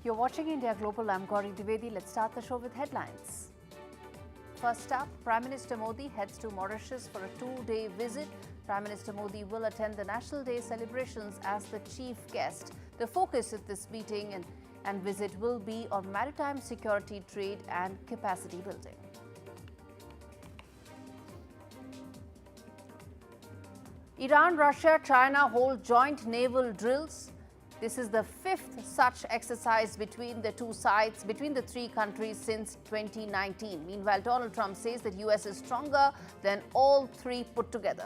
You're watching India Global. I'm Gaurie Dwivedi. Let's start the show with headlines. First up, Prime Minister Modi heads to Mauritius for a two-day visit. Prime Minister Modi will attend the National Day celebrations as the chief guest. The focus of this meeting and visit will be on maritime security, trade and capacity building. Iran, Russia, China hold joint naval drills. This is the fifth such exercise between the two sides, between the three countries since 2019. Meanwhile, Donald Trump says that U.S. is stronger than all three put together.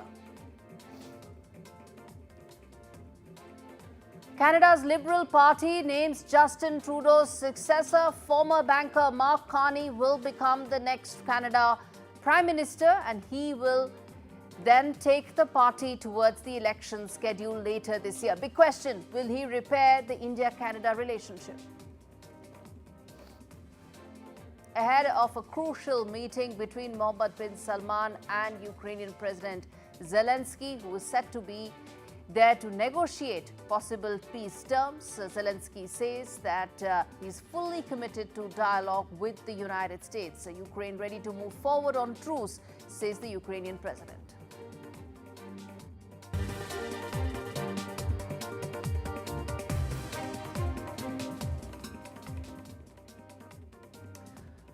Canada's Liberal Party names Justin Trudeau's successor. Former banker Mark Carney will become the next Canada Prime Minister, and he will then take the party towards the election scheduled later this year. Big question, will he repair the India-Canada relationship? Ahead of a crucial meeting between Mohammed bin Salman and Ukrainian President Zelensky, who is set to be there to negotiate possible peace terms, Zelensky says that he's fully committed to dialogue with the United States. Ukraine ready to move forward on truce, says the Ukrainian president.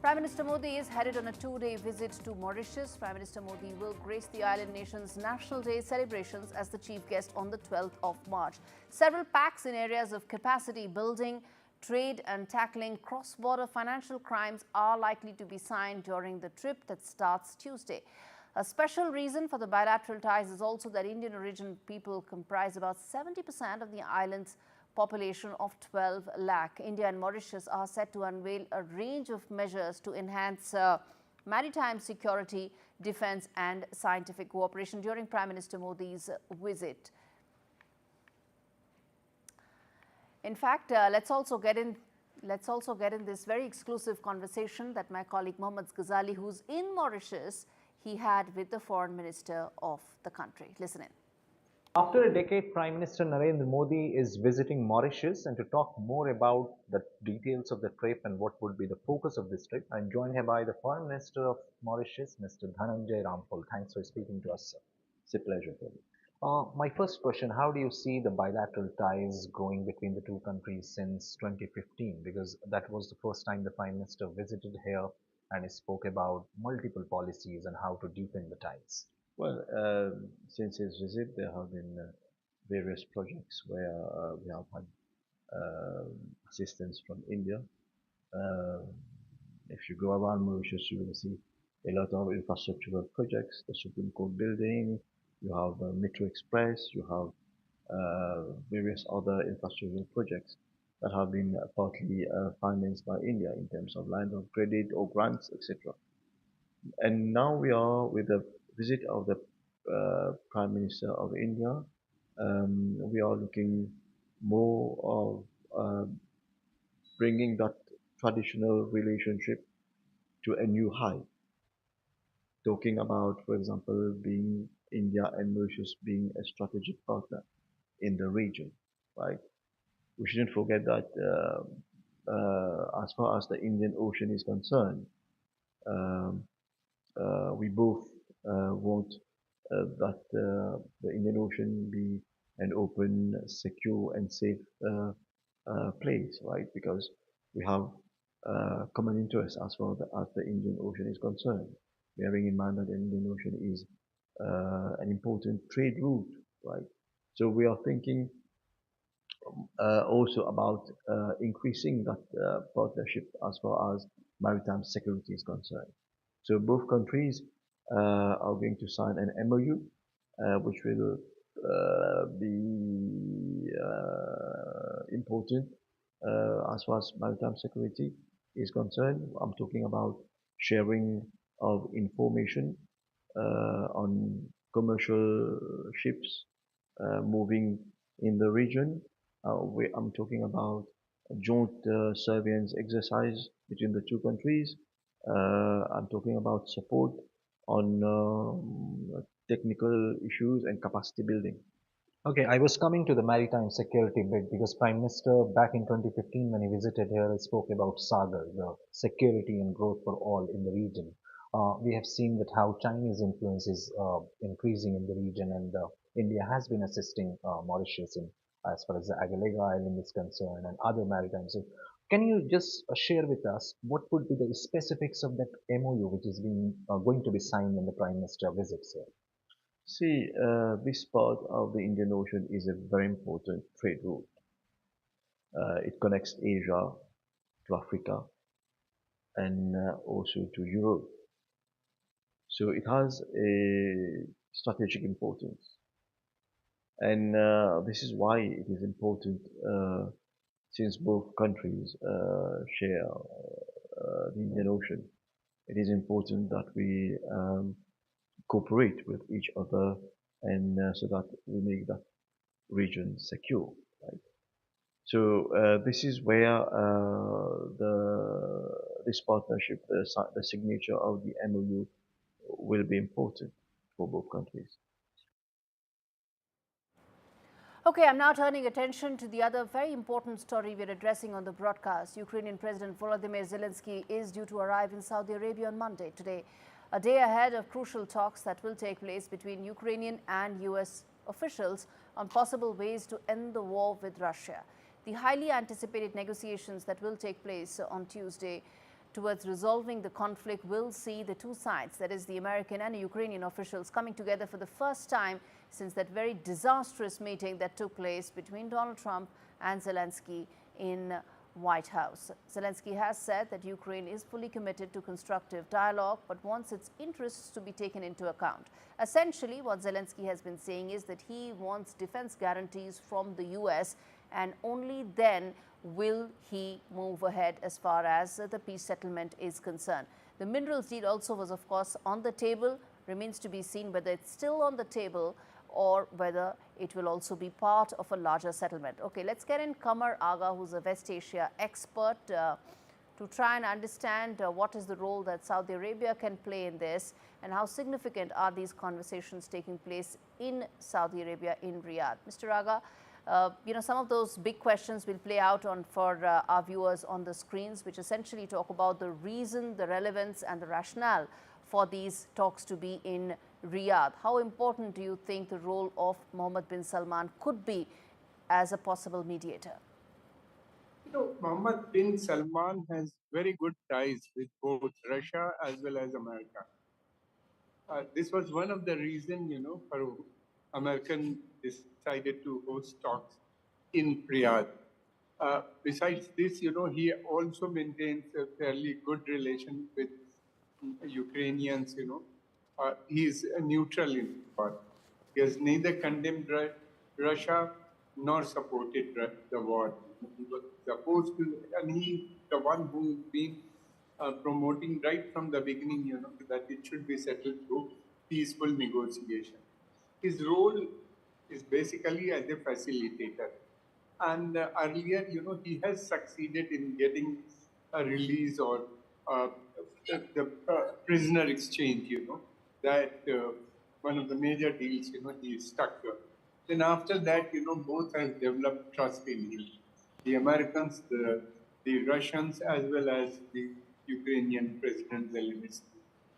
Prime Minister Modi is headed on a two-day visit to Mauritius. Prime Minister Modi will grace the island nation's National Day celebrations as the chief guest on the 12th of March. Several pacts in areas of capacity building, trade and tackling cross-border financial crimes are likely to be signed during the trip that starts Tuesday. A special reason for the bilateral ties is also that Indian origin people comprise about 70% of the island's population of 12 lakh. India and Mauritius are set to unveil a range of measures to enhance maritime security, defense and scientific cooperation during Prime Minister Modi's visit. In fact, let's also get in this very exclusive conversation that my colleague Mohammed Ghazali, who's in Mauritius, he had with the foreign minister of the country. Listen in. After a decade, Prime Minister Narendra Modi is visiting Mauritius, and to talk more about the details of the trip and what would be the focus of this trip, I'm joined here by the Foreign Minister of Mauritius, Mr. Dhananjay Rampal. Thanks for speaking to us, sir. It's a pleasure for me. My first question, how do you see the bilateral ties growing between the two countries since 2015? Because that was the first time the Prime Minister visited here and he spoke about multiple policies and how to deepen the ties. Well, since his visit, there have been various projects where we have had assistance from India. If you go around Mauritius, you will see a lot of infrastructural projects, the Supreme Court building, you have Metro Express, you have various other infrastructural projects that have been partly financed by India in terms of lines of credit or grants, etc. And now we are with the visit of the Prime Minister of India. We are looking more of bringing that traditional relationship to a new height. Talking about, for example, being India and Mauritius being a strategic partner in the region, right? We shouldn't forget that as far as the Indian Ocean is concerned, we both want that the Indian Ocean be an open, secure and safe place, right? Because we have common interests as far as the Indian Ocean is concerned. Bearing in mind that the Indian Ocean is an important trade route, right? So we are thinking also about increasing that partnership as far as maritime security is concerned. So both countries are going to sign an MOU, which will be important as far as maritime security is concerned. I'm talking about sharing of information on commercial ships moving in the region. I'm talking about a joint surveillance exercise between the two countries. I'm talking about support on technical issues and capacity building. Okay, I was coming to the maritime security bit because Prime Minister back in 2015 when he visited here spoke about Sagar, the security and growth for all in the region. We have seen that how Chinese influence is increasing in the region and India has been assisting Mauritius in as far as the Agalega Island is concerned and other maritime. So can you just share with us what would be the specifics of that MOU which is being going to be signed when the Prime Minister visits here? See, this part of the Indian Ocean is a very important trade route. It connects Asia to Africa and also to Europe. So it has a strategic importance. And this is why it is important since both countries share the Indian Ocean. It is important that we cooperate with each other and so that we make that region secure. Right? So this is where this partnership, the signature of the MOU, will be important for both countries. Okay, I'm now turning attention to the other very important story we're addressing on the broadcast. Ukrainian President Volodymyr Zelensky is due to arrive in Saudi Arabia on Monday, today, a day ahead of crucial talks that will take place between Ukrainian and U.S. officials on possible ways to end the war with Russia. The highly anticipated negotiations that will take place on Tuesday towards resolving the conflict will see the two sides, that is the American and Ukrainian officials, coming together for the first time since that very disastrous meeting that took place between Donald Trump and Zelensky in White House. Zelensky has said that Ukraine is fully committed to constructive dialogue but wants its interests to be taken into account. Essentially, what Zelensky has been saying is that he wants defense guarantees from the U.S. and only then will he move ahead as far as the peace settlement is concerned. The minerals deal also was, of course, on the table. Remains to be seen whether it's still on the table or whether it will also be part of a larger settlement. Okay, let's get in Qamar Agha, who's a West Asia expert, to try and understand what is the role that Saudi Arabia can play in this and how significant are these conversations taking place in Saudi Arabia, in Riyadh. Mr. Agha, some of those big questions will play out for our viewers on the screens, which essentially talk about the reason, the relevance and the rationale for these talks to be in Riyadh. How important do you think the role of Mohammed bin Salman could be as a possible mediator? Mohammed bin Salman has very good ties with both Russia as well as America. This was one of the reasons, for American decided to host talks in Riyadh. Besides this, he also maintains a fairly good relation with Ukrainians, he is neutral in war. He has neither condemned Russia nor supported the war. He was opposed to, and he the one who's been promoting right from the beginning, that it should be settled through peaceful negotiation. His role is basically as a facilitator. And earlier, he has succeeded in getting a release or the prisoner exchange, that one of the major deals, he stuck. Then after that, both have developed trust in him. The Americans, the Russians, as well as the Ukrainian President Zelensky.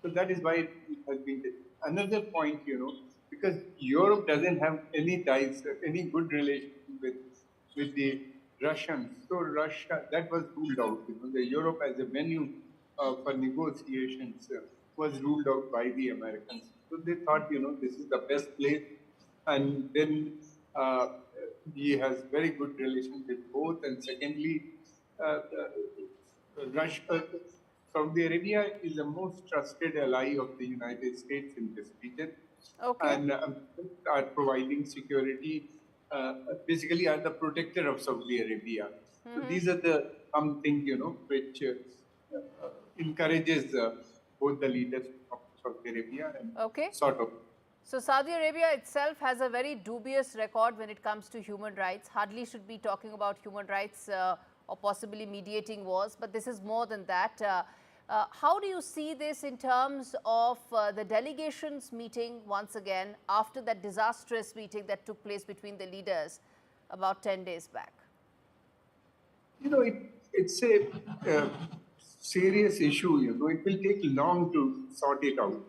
So that is why it has been another point, because Europe doesn't have any ties, any good relation with the Russians. So Russia, that was ruled out. The Europe as a venue for negotiations was ruled out by the Americans. So they thought, this is the best place. And then he has very good relations with both. And secondly, Russia, Saudi Arabia is the most trusted ally of the United States in this region. Okay. And are providing security, basically are the protector of Saudi Arabia. So these are the something, which encourages both the leaders of Saudi Arabia and sort of. So Saudi Arabia itself has a very dubious record when it comes to human rights. Hardly should be talking about human rights or possibly mediating wars, but this is more than that. How do you see this in terms of the delegations meeting once again after that disastrous meeting that took place between the leaders about 10 days back? You know, it's a serious issue, you know. It will take long to sort it out.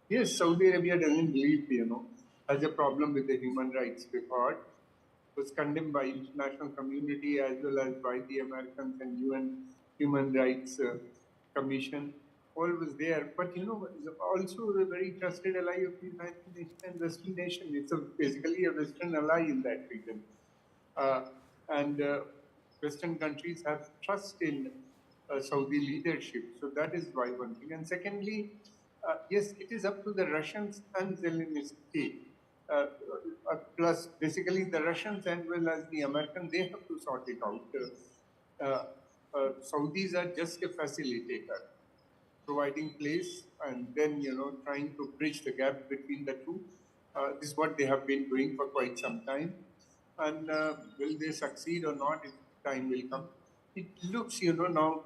Yes, Saudi Arabia doesn't believe, you know, has a problem with the human rights record. It was condemned by international community as well as by the Americans and UN Human Rights Commission. All was there, but you know, also a very trusted ally of the United Nations and Western nation. It's basically a Western ally in that region. And Western countries have trust in Saudi leadership. So that is why one thing. And secondly, yes, it is up to the Russians and Zelensky. Plus, basically, the Russians as well as the Americans, they have to sort it out. Saudis are just a facilitator, providing place and then, you know, trying to bridge the gap between the two. This is what they have been doing for quite some time. And will they succeed or not? Time will come. It looks, you know, now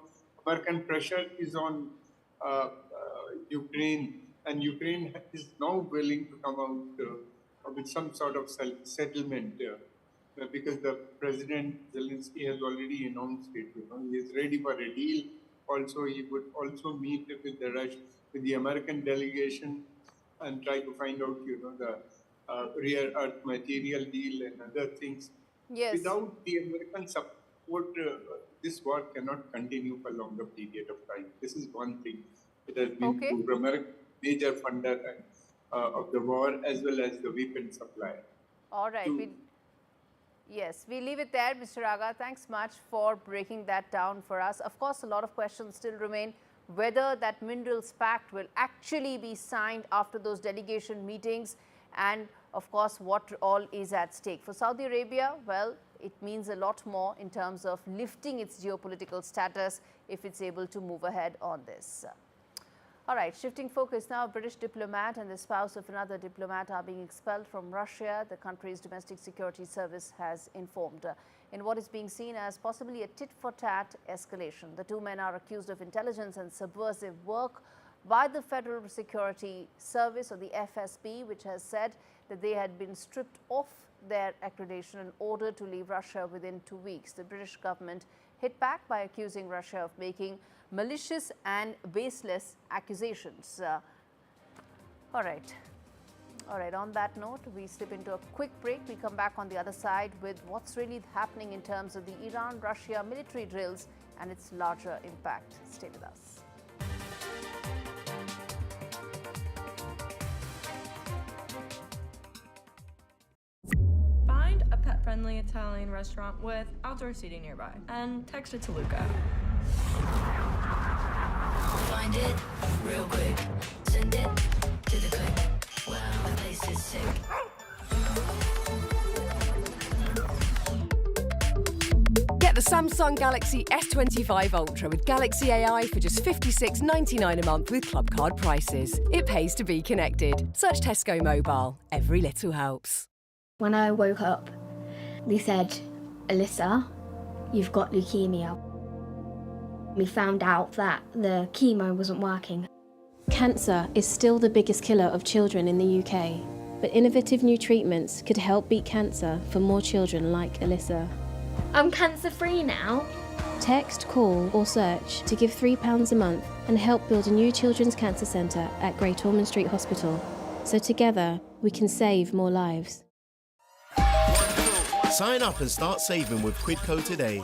American pressure is on Ukraine, and Ukraine is now willing to come out with some sort of settlement because the President Zelensky has already announced it. You know, he is ready for a deal. Also, he would also meet with the American delegation and try to find out, you know, the rare earth material deal and other things. Yes. Without the American support, this war cannot continue for a longer period of time. This is one thing. It has been proved. America major funder of the war as well as the weapon supplier. All right. Yes, we leave it there, Mr. Agha. Thanks much for breaking that down for us. Of course, a lot of questions still remain. Whether that minerals pact will actually be signed after those delegation meetings, and of course, what all is at stake. For Saudi Arabia, well, it means a lot more in terms of lifting its geopolitical status if it's able to move ahead on this. All right, shifting focus now, a British diplomat and the spouse of another diplomat are being expelled from Russia, the country's domestic security service has informed. In what is being seen as possibly a tit-for-tat escalation, the two men are accused of intelligence and subversive work by the Federal Security Service, or the FSB, which has said that they had been stripped off their accreditation in order to leave Russia within 2 weeks. The British government hit back by accusing Russia of making malicious and baseless accusations. All right, on that note, we slip into a quick break. We come back on the other side with what's really happening in terms of the Iran-Russia military drills and its larger impact. Stay with us. Find a pet-friendly Italian restaurant with outdoor seating nearby and text it to Luca. Find it real quick. Send it to the click. Wow, the place is sick. Get the Samsung Galaxy S25 Ultra with Galaxy AI for just $56.99 a month with club card prices. It pays to be connected. Search Tesco Mobile. Every little helps. When I woke up, they said, Alyssa, you've got leukemia. We found out that the chemo wasn't working. Cancer is still the biggest killer of children in the UK, but innovative new treatments could help beat cancer for more children like Alyssa. I'm cancer-free now. Text, call or search to give £3 a month and help build a new children's cancer centre at Great Ormond Street Hospital. So together, we can save more lives. Sign up and start saving with Quidco today.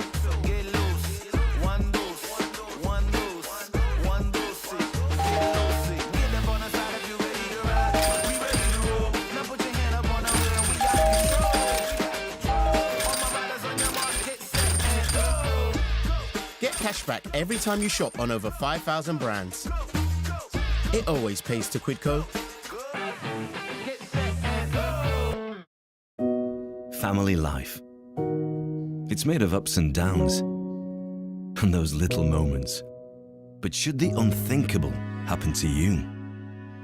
Get cashback every time you shop on over 5,000 brands. It always pays to Quidco. Family life. It's made of ups and downs, and those little moments. But should the unthinkable happen to you?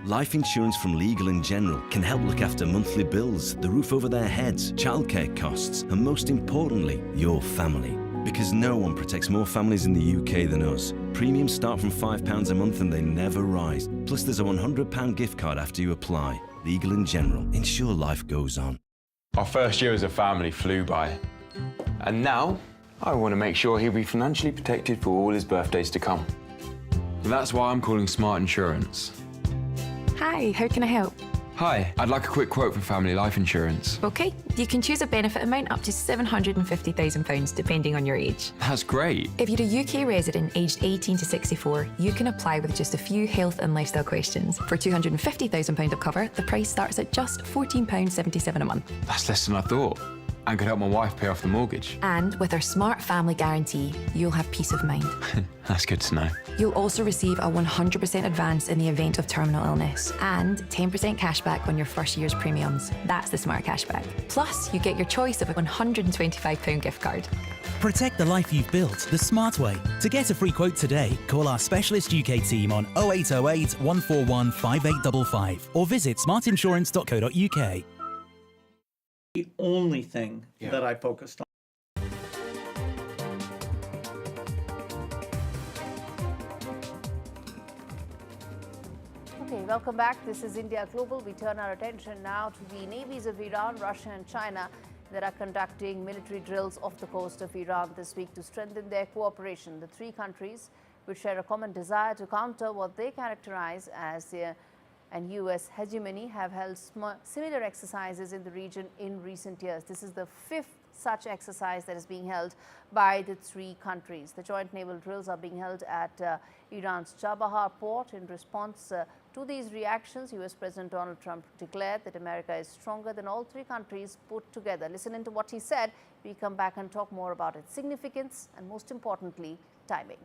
Life insurance from Legal & General can help look after monthly bills, the roof over their heads, childcare costs, and most importantly, your family. Because no one protects more families in the UK than us. Premiums start from £5 a month and they never rise. Plus, there's a £100 gift card after you apply. Legal and General. Ensure life goes on. Our first year as a family flew by. And now, I want to make sure he'll be financially protected for all his birthdays to come. That's why I'm calling Smart Insurance. Hi, how can I help? Hi, I'd like a quick quote for family life insurance. OK, you can choose a benefit amount up to £750,000 depending on your age. That's great. If you're a UK resident aged 18 to 64, you can apply with just a few health and lifestyle questions. For £250,000 of cover, the price starts at just £14.77 a month. That's less than I thought. And could help my wife pay off the mortgage. And with our Smart Family Guarantee, you'll have peace of mind. That's good to know. You'll also receive a 100% advance in the event of terminal illness and 10% cashback on your first year's premiums. That's the Smart Cashback. Plus, you get your choice of a £125 gift card. Protect the life you've built the smart way. To get a free quote today, call our specialist UK team on 0808 141 5855 or visit smartinsurance.co.uk. The only thing that I focused on. Okay, welcome back. This is India Global. We turn our attention now to the navies of Iran, Russia and China that are conducting military drills off the coast of Iran this week to strengthen their cooperation. The three countries, which share a common desire to counter what they characterize as the and U.S. hegemony, have held similar exercises in the region in recent years. This is the fifth such exercise that is being held by the three countries. The joint naval drills are being held at Iran's Chabahar port. In response to these reactions, U.S. President Donald Trump declared that America is stronger than all three countries put together. Listen into what he said. We come back and talk more about its significance and, most importantly, timing.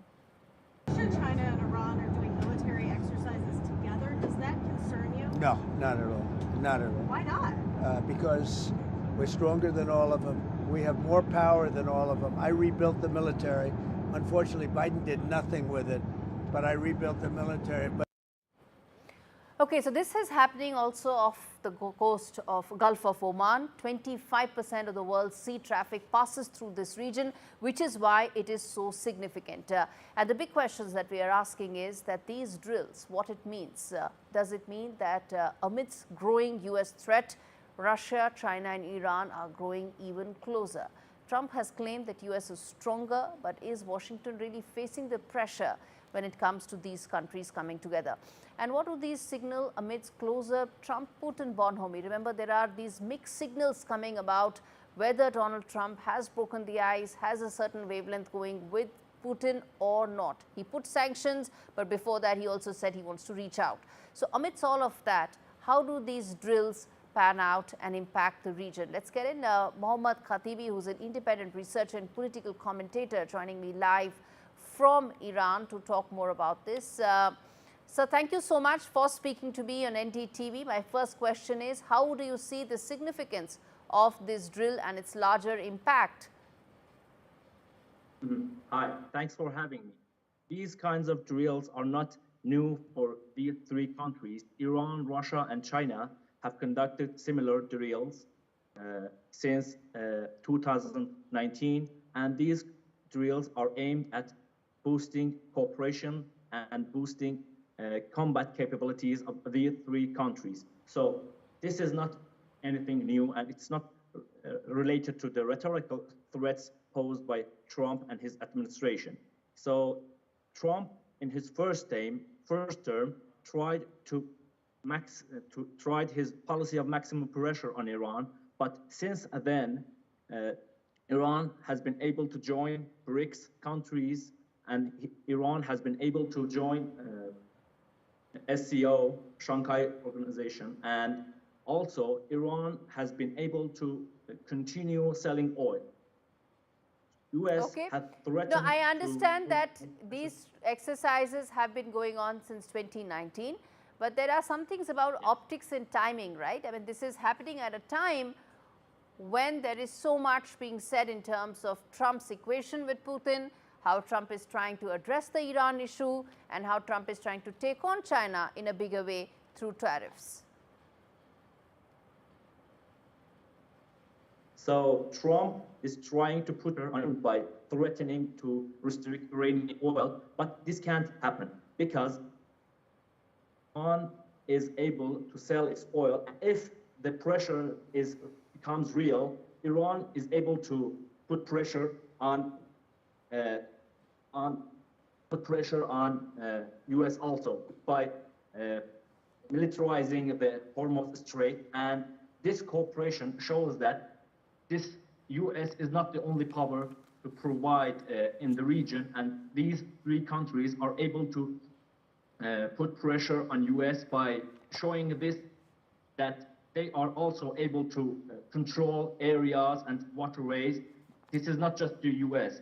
China and Iran are doing military exercises together. Does that concern you? No, not at all. Not at all. Why not? Because we're stronger than all of them. We have more power than all of them. I rebuilt the military. Unfortunately, Biden did nothing with it, but I rebuilt the military. Okay, so this is happening also off the coast of Gulf of Oman. 25% of the world's sea traffic passes through this region, which is why it is so significant. And the big questions that we are asking is that these drills, what it means. Does it mean that amidst growing U.S. threat, Russia, China and Iran are growing even closer? Trump has claimed that U.S. is stronger, but is Washington really facing the pressure when it comes to these countries coming together? And what do these signal amidst closer Trump-Putin bonhomie? Remember, there are these mixed signals coming about whether Donald Trump has broken the ice, has a certain wavelength going with Putin or not. He put sanctions, but before that he also said he wants to reach out. So amidst all of that, how do these drills pan out and impact the region? Let's get in Mohammed, who's an independent researcher and political commentator, joining me live from Iran to talk more about this. So thank you so much for speaking to me on NDTV. My first question is, how do you see the significance of this drill and its larger impact? Hi, thanks for having me. These kinds of drills are not new for these three countries. Iran, Russia and China have conducted similar drills since 2019, and these drills are aimed at boosting cooperation and boosting combat capabilities of the three countries. So this is not anything new, and it's not related to the rhetorical threats posed by Trump and his administration. So Trump, in his first term, tried his policy of maximum pressure on Iran, but since then, Iran has been able to join BRICS countries, and Iran has been able to join SCO, Shanghai Organization, and also Iran has been able to continue selling oil. U.S. has threatened. No, I understand that these exercises have been going on since 2019, but there are some things about optics and timing, right? I mean, this is happening at a time when there is so much being said in terms of Trump's equation with Putin, how Trump is trying to address the Iran issue, and how Trump is trying to take on China in a bigger way through tariffs. So Trump is trying to put her on by threatening to restrict Iranian oil, but this can't happen because Iran is able to sell its oil. If the pressure becomes real, Iran is able to put pressure on U.S. also by militarizing the Hormuz Strait, and this cooperation shows that this U.S. is not the only power to provide in the region, and these three countries are able to put pressure on U.S. by showing this that they are also able to control areas and waterways. This is not just the U.S.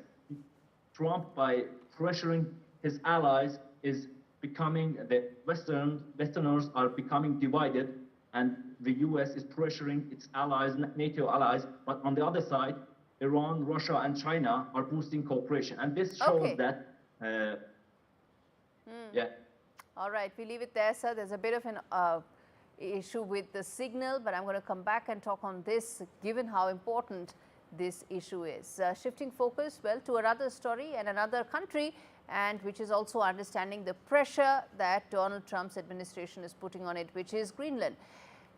Trump, by pressuring his allies, is becoming the Westerners are becoming divided, and the U.S. is pressuring its allies, NATO allies. But on the other side, Iran, Russia, and China are boosting cooperation, and this shows that. Yeah. All right, we leave it there, sir. There's a bit of an issue with the signal, but I'm going to come back and talk on this, given how important this issue is. Shifting focus, well, to another story and another country, and which is also understanding the pressure that Donald Trump's administration is putting on it, which is Greenland.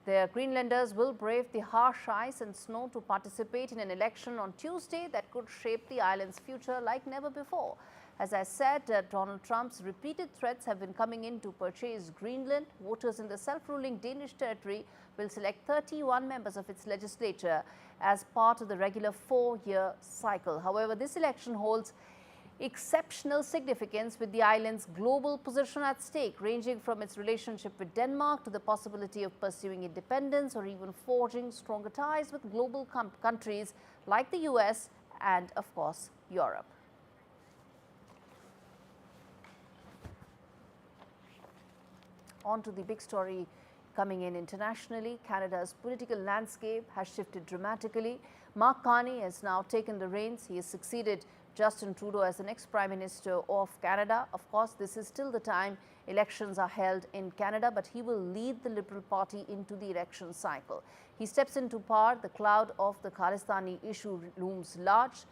The Greenlanders will brave the harsh ice and snow to participate in an election on Tuesday that could shape the island's future like never before. As I said, Donald Trump's repeated threats have been coming in to purchase Greenland. Voters in the self-ruling Danish territory will select 31 members of its legislature as part of the regular 4-year cycle. However, this election holds exceptional significance with the island's global position at stake, ranging from its relationship with Denmark to the possibility of pursuing independence or even forging stronger ties with global countries like the U.S. and, of course, Europe. On to the big story coming in internationally. Canada's political landscape has shifted dramatically. Mark Carney has now taken the reins. He has succeeded Justin Trudeau as the next Prime Minister of Canada. Of course, this is still the time elections are held in Canada, but he will lead the Liberal Party into the election cycle. He steps into power. The cloud of the Khalistani issue looms large.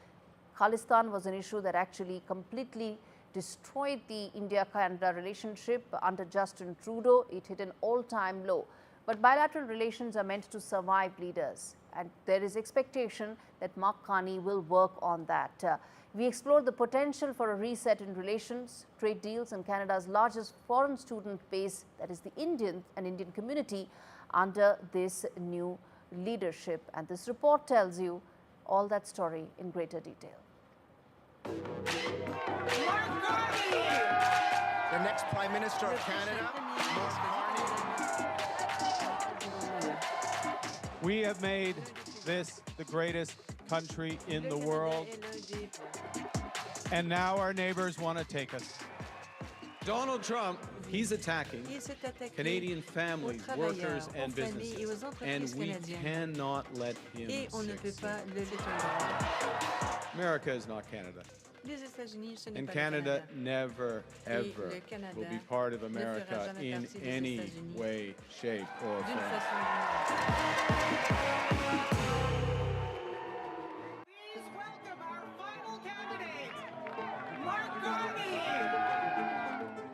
Khalistan was an issue that actually completely destroyed the India-Canada relationship under Justin Trudeau. It hit an all-time low. But bilateral relations are meant to survive leaders, and there is expectation that Mark Carney will work on that. We explored the potential for a reset in relations, trade deals, and Canada's largest foreign student base, that is the Indian community, under this new leadership. And this report tells you all that story in greater detail. The next Prime Minister of Canada, Mark Carney. We have made this the greatest country in the world, and now our neighbors want to take us. Donald Trump, he's attacking Canadian families, workers, and businesses, and we cannot let him succeed. America is not Canada. And Canada never, ever will be part of America in any way, shape, or form.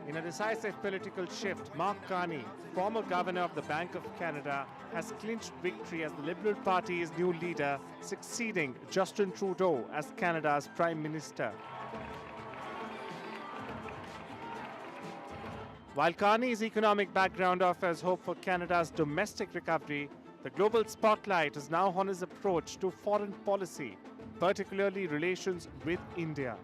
In a decisive political shift, Mark Carney, former governor of the Bank of Canada, has clinched victory as the Liberal Party's new leader, succeeding Justin Trudeau as Canada's Prime Minister. While Carney's economic background offers hope for Canada's domestic recovery, the global spotlight is now on his approach to foreign policy, particularly relations with India.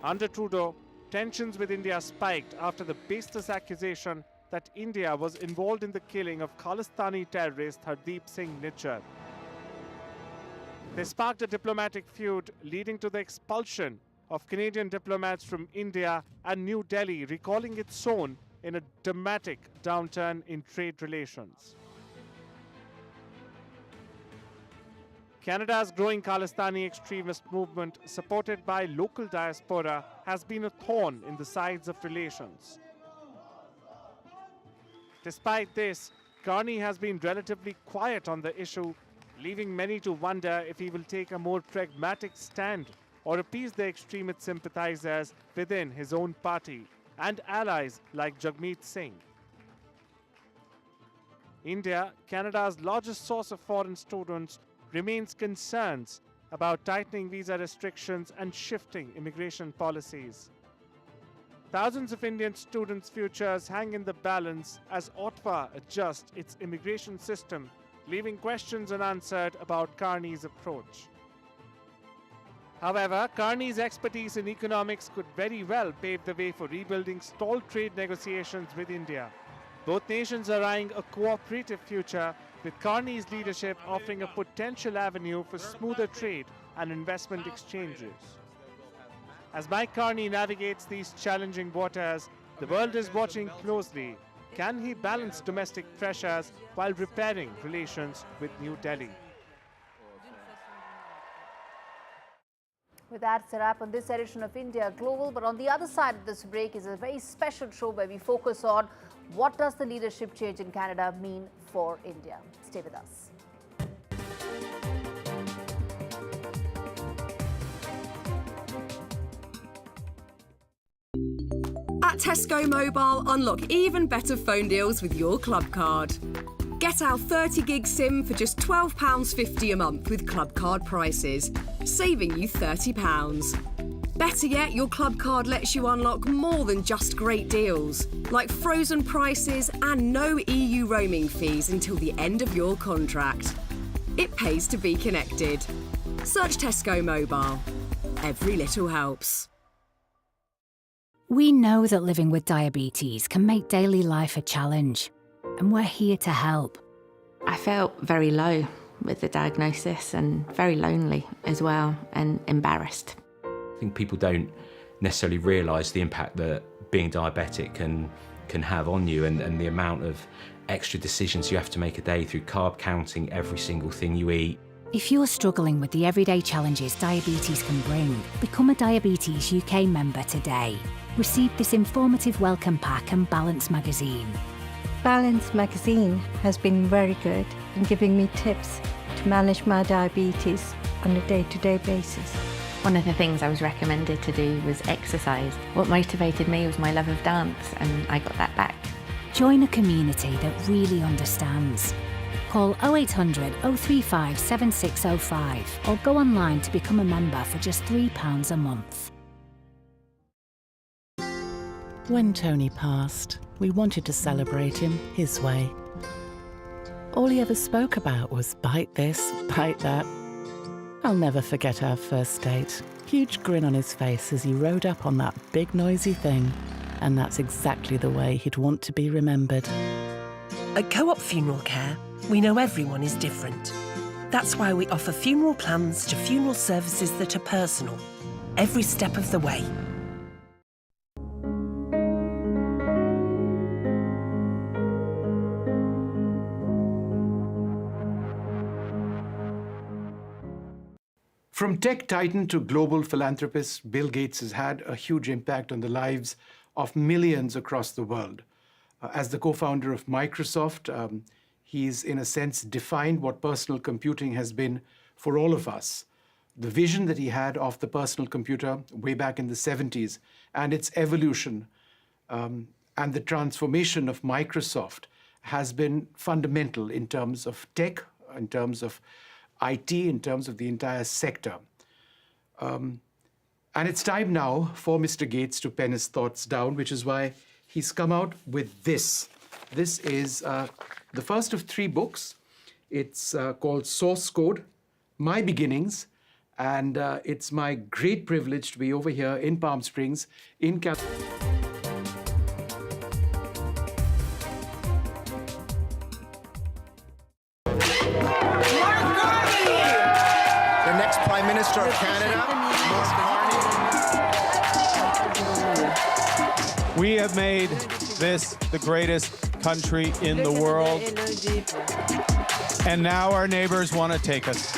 Under Trudeau, tensions with India spiked after the baseless accusation that India was involved in the killing of Khalistani terrorist Hardeep Singh Nijjar. They sparked a diplomatic feud, leading to the expulsion of Canadian diplomats from India and New Delhi, recalling its own in a dramatic downturn in trade relations. Canada's growing Khalistani extremist movement, supported by local diaspora, has been a thorn in the sides of relations. Despite this, Carney has been relatively quiet on the issue, leaving many to wonder if he will take a more pragmatic stand or appease the extremist sympathizers within his own party and allies like Jagmeet Singh. India, Canada's largest source of foreign students, remains concerns about tightening visa restrictions and shifting immigration policies. Thousands of Indian students' futures hang in the balance as Ottawa adjusts its immigration system, leaving questions unanswered about Carney's approach. However, Carney's expertise in economics could very well pave the way for rebuilding stalled trade negotiations with India. Both nations are eyeing a cooperative future, with Carney's leadership offering a potential avenue for smoother trade and investment exchanges. As Mike Carney navigates these challenging waters, the world is watching closely. Can he balance domestic pressures while repairing relations with New Delhi? With that, it's a wrap on this edition of India Global. But on the other side of this break is a very special show where we focus on what does the leadership change in Canada mean for India. Stay with us. At Tesco Mobile, unlock even better phone deals with your Club Card. Get our 30 gig SIM for just £12.50 a month with Club Card prices, saving you £30. Better yet, your Club Card lets you unlock more than just great deals, like frozen prices and no EU roaming fees until the end of your contract. It pays to be connected. Search Tesco Mobile. Every little helps. We know that living with diabetes can make daily life a challenge, and we're here to help. I felt very low with the diagnosis and very lonely as well, and embarrassed. I think people don't necessarily realise the impact that being diabetic can have on you, and the amount of extra decisions you have to make a day through carb counting every single thing you eat. If you're struggling with the everyday challenges diabetes can bring, become a Diabetes UK member today. Receive this informative welcome pack and Balance magazine. Balance magazine has been very good in giving me tips to manage my diabetes on a day-to-day basis. One of the things I was recommended to do was exercise. What motivated me was my love of dance, and I got that back. Join a community that really understands. Call 0800 035 7605 or go online to become a member for just £3 a month. When Tony passed, we wanted to celebrate him his way. All he ever spoke about was bite this, bite that. I'll never forget our first date. Huge grin on his face as he rode up on that big noisy thing. And that's exactly the way he'd want to be remembered. At Co-op Funeral Care, we know everyone is different. That's why we offer funeral plans to funeral services that are personal, every step of the way. From tech titan to global philanthropist, Bill Gates has had a huge impact on the lives of millions across the world. As the co-founder of Microsoft, he's, in a sense, defined what personal computing has been for all of us. The vision that he had of the personal computer way back in the 70s and its evolution and the transformation of Microsoft has been fundamental in terms of tech, in terms of IT, in terms of the entire sector. And it's time now for Mr. Gates to pen his thoughts down, which is why he's come out with this. This is the first of 3 books. It's called Source Code, My Beginnings, and it's my great privilege to be over here in Palm Springs, in California. The next Prime Minister of Canada, Carney. We have made this the greatest country in the world, and now our neighbors want to take us.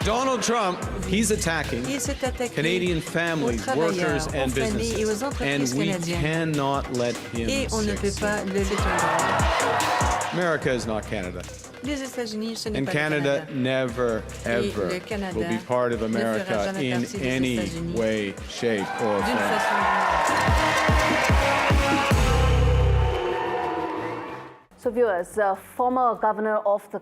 Donald Trump, he's attacking Canadian families, workers, and businesses, and we cannot let him succeed. America is not Canada. Les États-Unis, ce n'est And pas Canada le Canada. never, ever le Canada will be part of ne fera America jamais in partie des any États-Unis way, shape, or d'une form. façon ou d'une autre. So viewers, former governor of the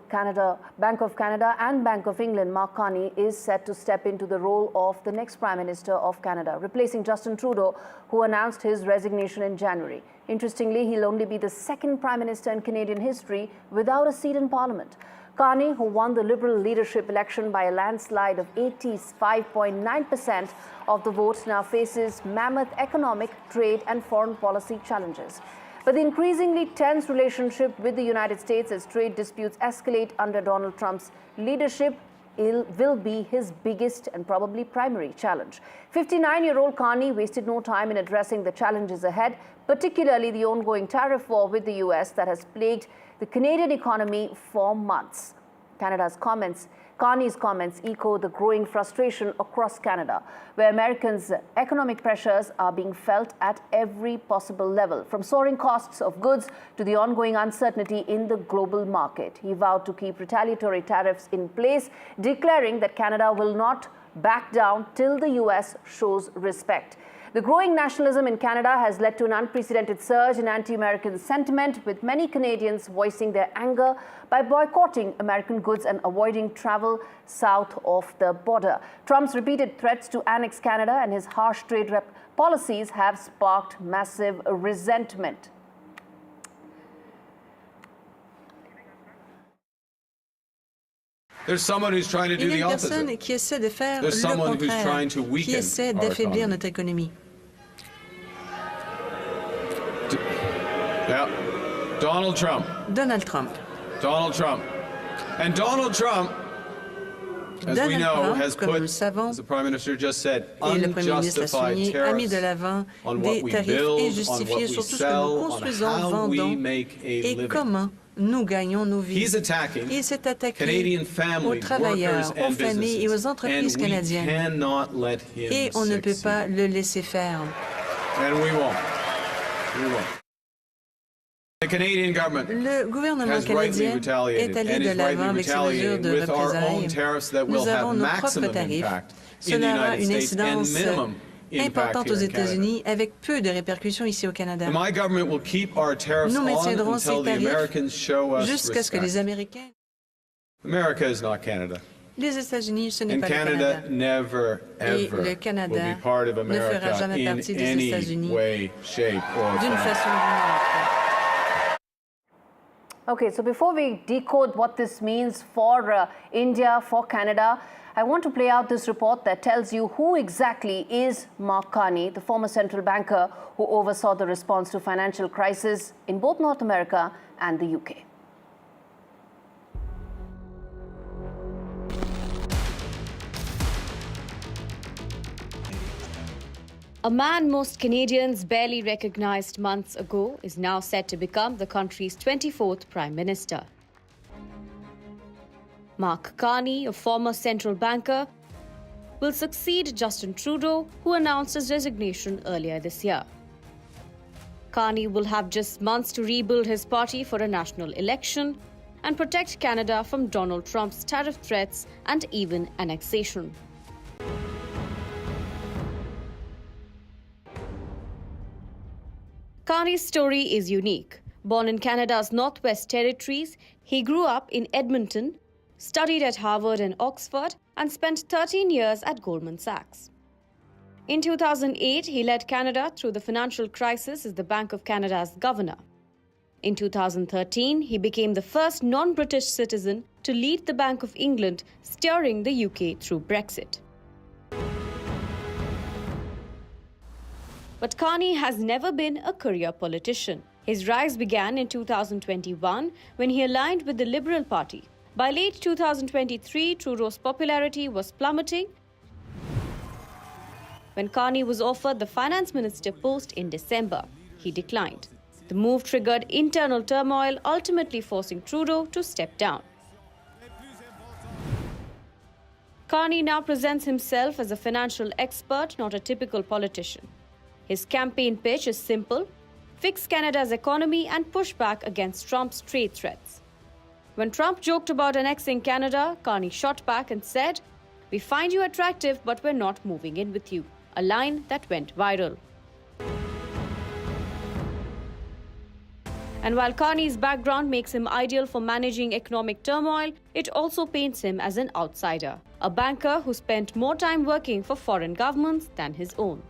Bank of Canada and Bank of England, Mark Carney, is set to step into the role of the next Prime Minister of Canada, replacing Justin Trudeau, who announced his resignation in January. Interestingly, he'll only be the second Prime Minister in Canadian history without a seat in Parliament. Carney, who won the Liberal leadership election by a landslide of 85.9% of the vote, now faces mammoth economic, trade and foreign policy challenges. But the increasingly tense relationship with the United States as trade disputes escalate under Donald Trump's leadership will be his biggest and probably primary challenge. 59-year-old Carney wasted no time in addressing the challenges ahead, particularly the ongoing tariff war with the U.S. that has plagued the Canadian economy for months. Carney's comments echo the growing frustration across Canada, where Americans' economic pressures are being felt at every possible level, from soaring costs of goods to the ongoing uncertainty in the global market. He vowed to keep retaliatory tariffs in place, declaring that Canada will not back down till the U.S. shows respect. The growing nationalism in Canada has led to an unprecedented surge in anti-American sentiment, with many Canadians voicing their anger by boycotting American goods and avoiding travel south of the border. Trump's repeated threats to annex Canada and his harsh trade policies have sparked massive resentment. There's someone who's trying to do Il y the a une personne opposite. qui essaie de faire There's le someone who's contraire, trying to qui weaken essaie our d'affaiblir economy. notre économie. Yeah. Donald Trump. Donald Trump. Donald Trump. And Donald Trump, as we Donald know, Trump, has comme put, nous le savons, as the Prime Minister just said, et le Premier ministre l'a unjustified souligné, a mis de tariffs l'avant on des what we tarifs build, on what injustifiés we sur tout ce que sell, nous on construisons, how we vendons make a et living. comment nous gagnons nos vies. He's attacking Il s'est attaqué Canadian aux families, travailleurs, workers, aux and familles et aux businesses, entreprises and we canadiennes. cannot let him Et on ne peut succeed. pas le laisser faire. And we won't. We won't. The Canadian government Le gouvernement has rightly canadien retaliated est allé and de is l'avant rightly avec ses mesures retaliating de with our own représailles. tariffs that will Nous avons have nos propres maximum tarifs. impact in the Cela aura United une States and incidence minimum impact importante aux here in Canada. États-Unis avec peu de répercussions ici au Canada. And my government will keep our tariffs Nous on maintiendrons ces until the tarifs Americans show us jusqu'à ce que les respect. Américains... America is not Canada. Les États-Unis, ce n'est And pas le Canada Canada. never, Et ever le will Canada be part of ne fera America jamais in partie des any États-Unis way, shape, or d'une form. façon ou d'une autre. Okay, so before we decode what this means for India, for Canada, I want to play out this report that tells you who exactly is Mark Carney, the former central banker who oversaw the response to financial crisis in both North America and the UK. A man most Canadians barely recognized months ago is now set to become the country's 24th Prime Minister. Mark Carney, a former central banker, will succeed Justin Trudeau, who announced his resignation earlier this year. Carney will have just months to rebuild his party for a national election and protect Canada from Donald Trump's tariff threats and even annexation. Carney's story is unique. Born in Canada's Northwest Territories, he grew up in Edmonton, studied at Harvard and Oxford, and spent 13 years at Goldman Sachs. In 2008, he led Canada through the financial crisis as the Bank of Canada's governor. In 2013, he became the first non-British citizen to lead the Bank of England, steering the UK through Brexit. But Carney has never been a career politician. His rise began in 2021 when he aligned with the Liberal Party. By late 2023, Trudeau's popularity was plummeting. When Carney was offered the finance minister post in December, he declined. The move triggered internal turmoil, ultimately forcing Trudeau to step down. Carney now presents himself as a financial expert, not a typical politician. His campaign pitch is simple: fix Canada's economy and push back against Trump's trade threats. When Trump joked about annexing Canada, Carney shot back and said, "We find you attractive, but we're not moving in with you," a line that went viral. And while Carney's background makes him ideal for managing economic turmoil, it also paints him as an outsider, a banker who spent more time working for foreign governments than his own.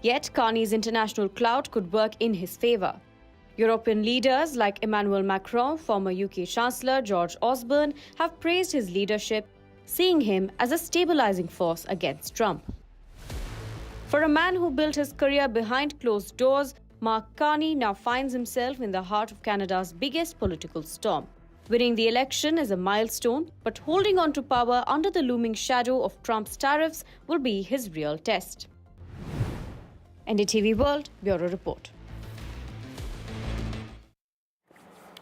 Yet Carney's international clout could work in his favor. European leaders like Emmanuel Macron, former UK Chancellor George Osborne have praised his leadership, seeing him as a stabilizing force against Trump. For a man who built his career behind closed doors, Mark Carney now finds himself in the heart of Canada's biggest political storm. Winning the election is a milestone, but holding on to power under the looming shadow of Trump's tariffs will be his real test. NDTV World Bureau Report.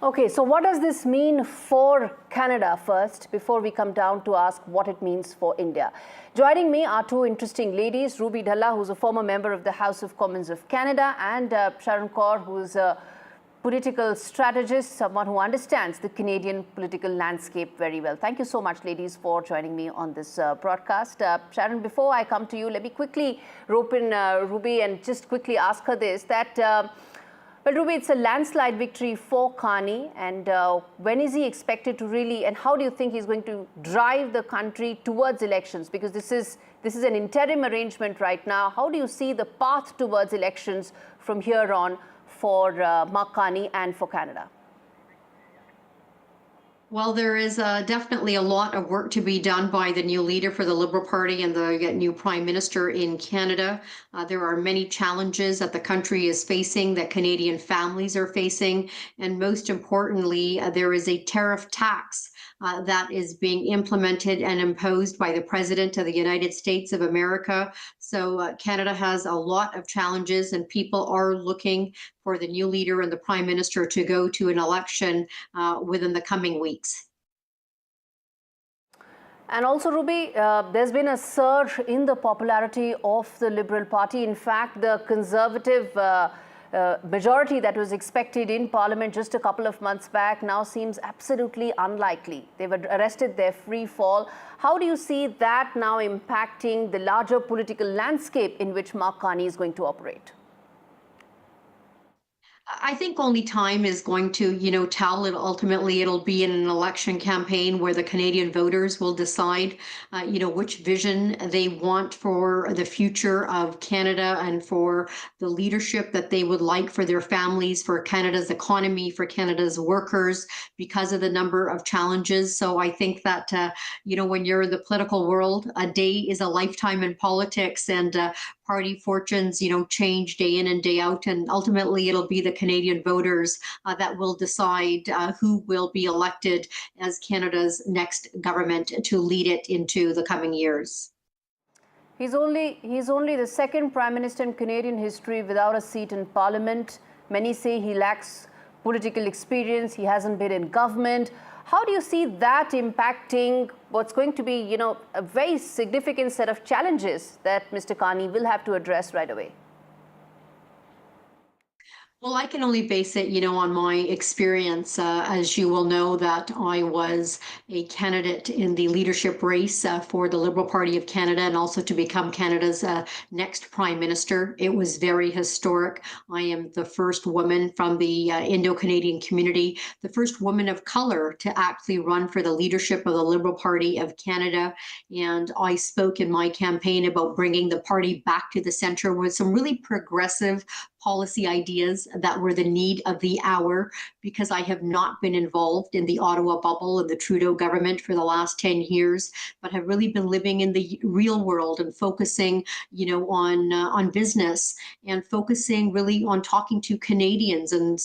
Okay, so what does this mean for Canada first, before we come down to ask what it means for India? Joining me are two interesting ladies, Ruby Dhalla, who's a former member of the House of Commons of Canada, and Sharon Kaur, who's a political strategist, someone who understands the Canadian political landscape very well. Thank you so much, ladies, for joining me on this broadcast. Sharon, before I come to you, let me quickly rope in Ruby and just quickly ask her this, that well, Ruby, it's a landslide victory for Carney, and when is he expected to really, and how do you think he's going to drive the country towards elections? Because this is an interim arrangement right now. How do you see the path towards elections from here on for Mark Carney and for Canada? Well, there is definitely a lot of work to be done by the new leader for the Liberal Party and the new Prime Minister in Canada. There are many challenges that the country is facing, that Canadian families are facing, and most importantly, there is a tariff tax that is being implemented and imposed by the President of the United States of America. So Canada has a lot of challenges, and people are looking for the new leader and the Prime Minister to go to an election within the coming weeks. And also, Ruby, there's been a surge in the popularity of the Liberal Party. In fact, the Conservative majority that was expected in Parliament just a couple of months back now seems absolutely unlikely. They've arrested their free fall. How do you see that now impacting the larger political landscape in which Mark Carney is going to operate? I think only time is going to, tell. Ultimately, it'll be in an election campaign where the Canadian voters will decide, which vision they want for the future of Canada and for the leadership that they would like for their families, for Canada's economy, for Canada's workers, because of the number of challenges. So I think that, when you're in the political world, a day is a lifetime in politics, and party fortunes, change day in and day out. And ultimately, it'll be the Canadian voters that will decide who will be elected as Canada's next government to lead it into the coming years. He's only the second Prime Minister in Canadian history without a seat in Parliament. Many say he lacks political experience. He hasn't been in government. How do you see that impacting what's going to be, a very significant set of challenges that Mr. Carney will have to address right away? Well, I can only base it, on my experience. As you will know, that I was a candidate in the leadership race for the Liberal Party of Canada, and also to become Canada's next Prime Minister. It was very historic. I am the first woman from the Indo-Canadian community, the first woman of color to actually run for the leadership of the Liberal Party of Canada. And I spoke in my campaign about bringing the party back to the center with some really progressive policy ideas that were the need of the hour, because I have not been involved in the Ottawa bubble and the Trudeau government for the last 10 years, but have really been living in the real world and focusing, on business, and focusing really on talking to Canadians and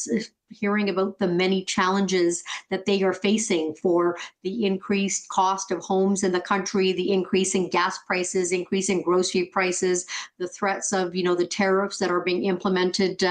hearing about the many challenges that they are facing, for the increased cost of homes in the country, the increase in gas prices, increase in grocery prices, the threats of, the tariffs that are being implemented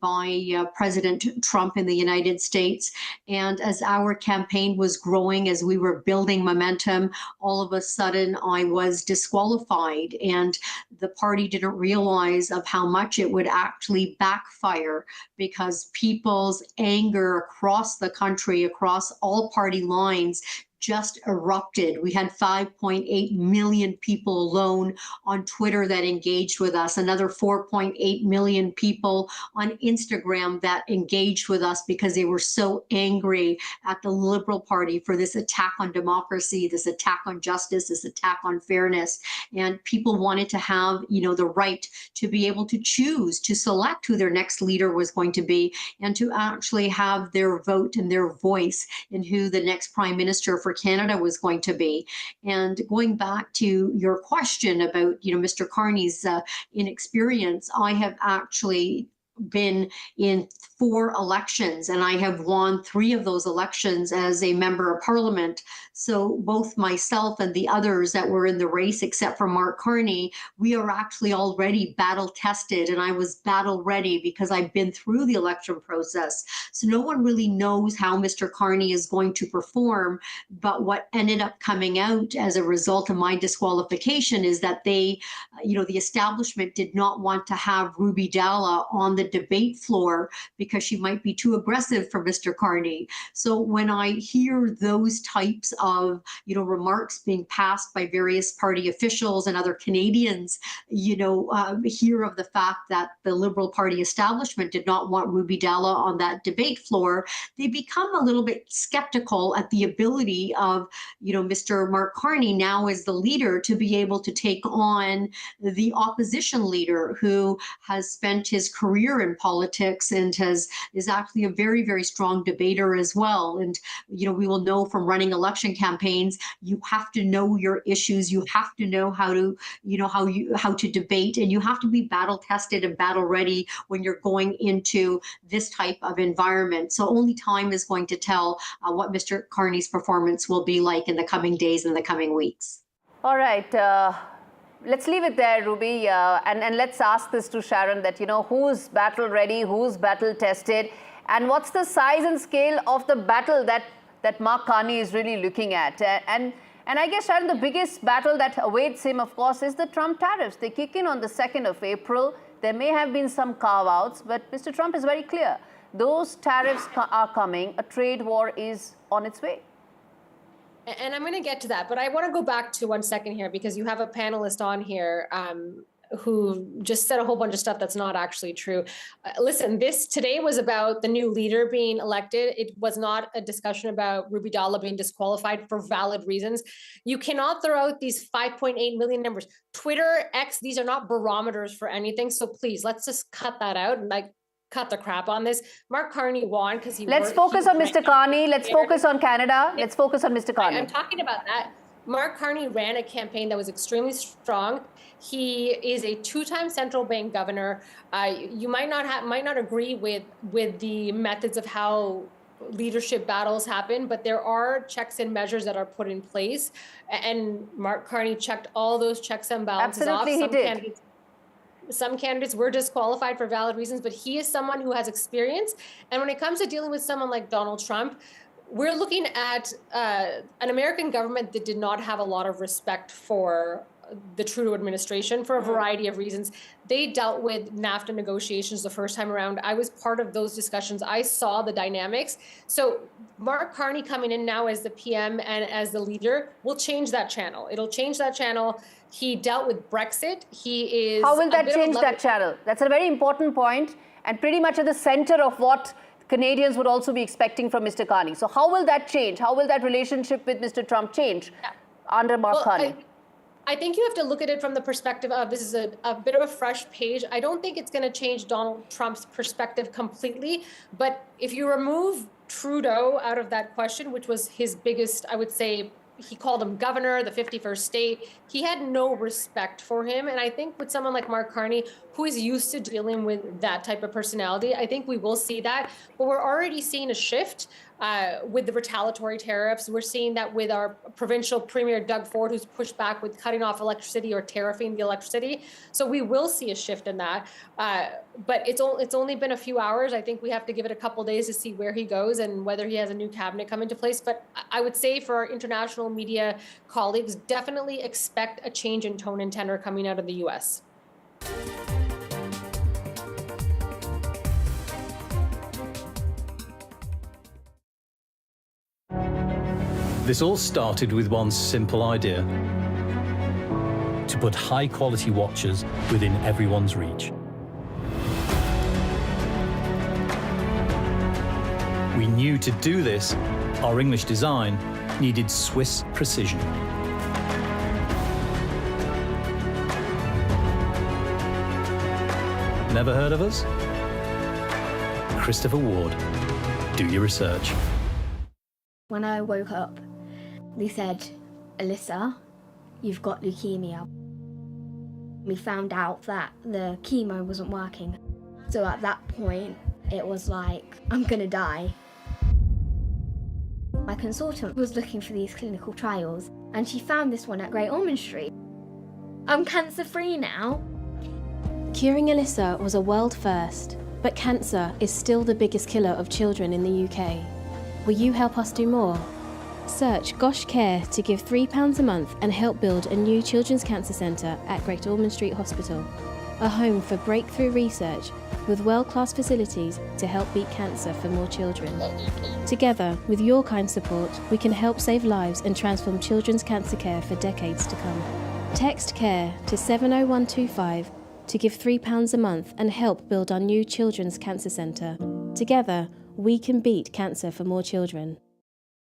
by President Trump in the United States. And as our campaign was growing, as we were building momentum, all of a sudden I was disqualified. And the party didn't realize of how much it would actually backfire, because people's anger across the country, across all party lines, just erupted. We had 5.8 million people alone on Twitter that engaged with us, another 4.8 million people on Instagram that engaged with us because they were so angry at the Liberal Party for this attack on democracy, this attack on justice, this attack on fairness. And people wanted to have, the right to be able to choose, to select who their next leader was going to be, and to actually have their vote and their voice in who the next prime minister for Canada was going to be. And going back to your question about, Mr. Carney's inexperience, I have actually been in 4 elections, and I have won 3 of those elections as a member of parliament. So both myself and the others that were in the race, except for Mark Carney, we are actually already battle tested, and I was battle ready because I've been through the election process. So no one really knows how Mr. Carney is going to perform. But what ended up coming out as a result of my disqualification is that they, the establishment did not want to have Ruby Dalla on the debate floor because she might be too aggressive for Mr. Carney. So when I hear those types of, remarks being passed by various party officials and other Canadians, hear of the fact that the Liberal Party establishment did not want Ruby Dalla on that debate floor, they become a little bit skeptical at the ability of, Mr. Mark Carney now as the leader to be able to take on the opposition leader who has spent his career in politics and is actually a very, very strong debater as well. And, we will know from running election campaigns, you have to know your issues, you have to know how to, how to debate, and you have to be battle tested and battle ready when you're going into this type of environment. So only time is going to tell what Mr. Carney's performance will be like in the coming days and the coming weeks. All right. Let's leave it there, Ruby, and let's ask this to Sharon, that, who's battle ready, who's battle tested, and what's the size and scale of the battle that Mark Carney is really looking at. And I guess, Sharon, the biggest battle that awaits him, of course, is the Trump tariffs. They kick in on the 2nd of April. There may have been some carve-outs, but Mr. Trump is very clear. Those tariffs are coming. A trade war is on its way. And I'm going to get to that, but I want to go back to 1 second here, because you have a panelist on here who just said a whole bunch of stuff that's not actually true. Listen, this today was about the new leader being elected. It was not a discussion about Ruby Dalla being disqualified for valid reasons. You cannot throw out these 5.8 million numbers. Twitter, X, these are not barometers for anything. So please, let's just cut that out and cut the crap on this. Mark Carney won because he. Let's focus on Mr. Carney. Let's focus on Canada. Let's focus on Mr. Carney. I'm talking about that. Mark Carney ran a campaign that was extremely strong. He is a 2-time central bank governor. You might not agree with the methods of how leadership battles happen, but there are checks and measures that are put in place. And Mark Carney checked all those checks and balances off. Absolutely, he did. Some candidates were disqualified for valid reasons, but he is someone who has experience. And when it comes to dealing with someone like Donald Trump, we're looking at an American government that did not have a lot of respect for the Trudeau administration for a variety of reasons. They dealt with NAFTA negotiations the first time around. I was part of those discussions. I saw the dynamics. So Mark Carney coming in now as the PM and as the leader will change that channel. It'll change that channel. He dealt with Brexit. He is. How will that change that channel? That's a very important point, and pretty much at the center of what Canadians would also be expecting from Mr. Carney. So how will that change? How will that relationship with Mr. Trump change under Mark Carney? I think you have to look at it from the perspective of this is a bit of a fresh page. I don't think it's going to change Donald Trump's perspective completely. But if you remove Trudeau out of that question, which was his biggest, I would say, he called him governor, the 51st state. He had no respect for him. And I think with someone like Mark Carney, who is used to dealing with that type of personality, I think we will see that. But we're already seeing a shift. with the retaliatory tariffs. We're seeing that with our provincial premier, Doug Ford, who's pushed back with cutting off electricity or tariffing the electricity. So we will see a shift in that. But it's only been a few hours. I think we have to give it a couple days to see where he goes and whether he has a new cabinet come into place. But I would say for our international media colleagues, definitely expect a change in tone and tenor coming out of the U.S. This all started with one simple idea: to put high-quality watches within everyone's reach. We knew to do this, our English design needed Swiss precision. Never heard of us? Christopher Ward. Do your research. When I woke up, they said, "Alyssa, you've got leukemia." We found out that the chemo wasn't working. So at that point, it was like, I'm gonna die. My consultant was looking for these clinical trials, and she found this one at Great Ormond Street. I'm cancer-free now. Curing Alyssa was a world first, but cancer is still the biggest killer of children in the UK. Will you help us do more? Search Gosh Care to give £3 a month and help build a new children's cancer centre at Great Ormond Street Hospital, a home for breakthrough research with world-class facilities to help beat cancer for more children. Together, with your kind support, we can help save lives and transform children's cancer care for decades to come. Text CARE to 70125 to give £3 a month and help build our new children's cancer centre. Together, we can beat cancer for more children.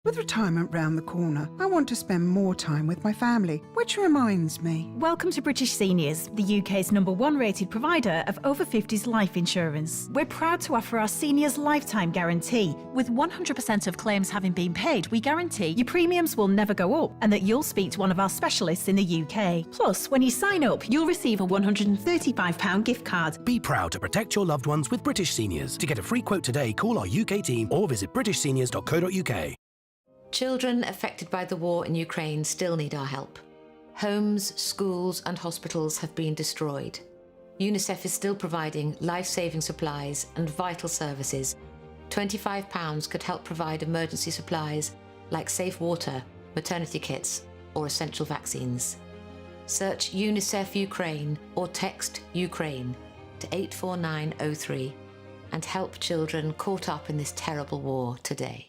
With retirement round the corner, I want to spend more time with my family, which reminds me. Welcome to British Seniors, the UK's #1 rated provider of over 50s life insurance. We're proud to offer our seniors lifetime guarantee. With 100% of claims having been paid, we guarantee your premiums will never go up and that you'll speak to one of our specialists in the UK. Plus, when you sign up, you'll receive a £135 gift card. Be proud to protect your loved ones with British Seniors. To get a free quote today, call our UK team or visit britishseniors.co.uk. Children affected by the war in Ukraine still need our help. Homes, schools and hospitals have been destroyed. UNICEF is still providing life-saving supplies and vital services. £25 could help provide emergency supplies like safe water, maternity kits or essential vaccines. Search UNICEF Ukraine or text Ukraine to 84903 and help children caught up in this terrible war today.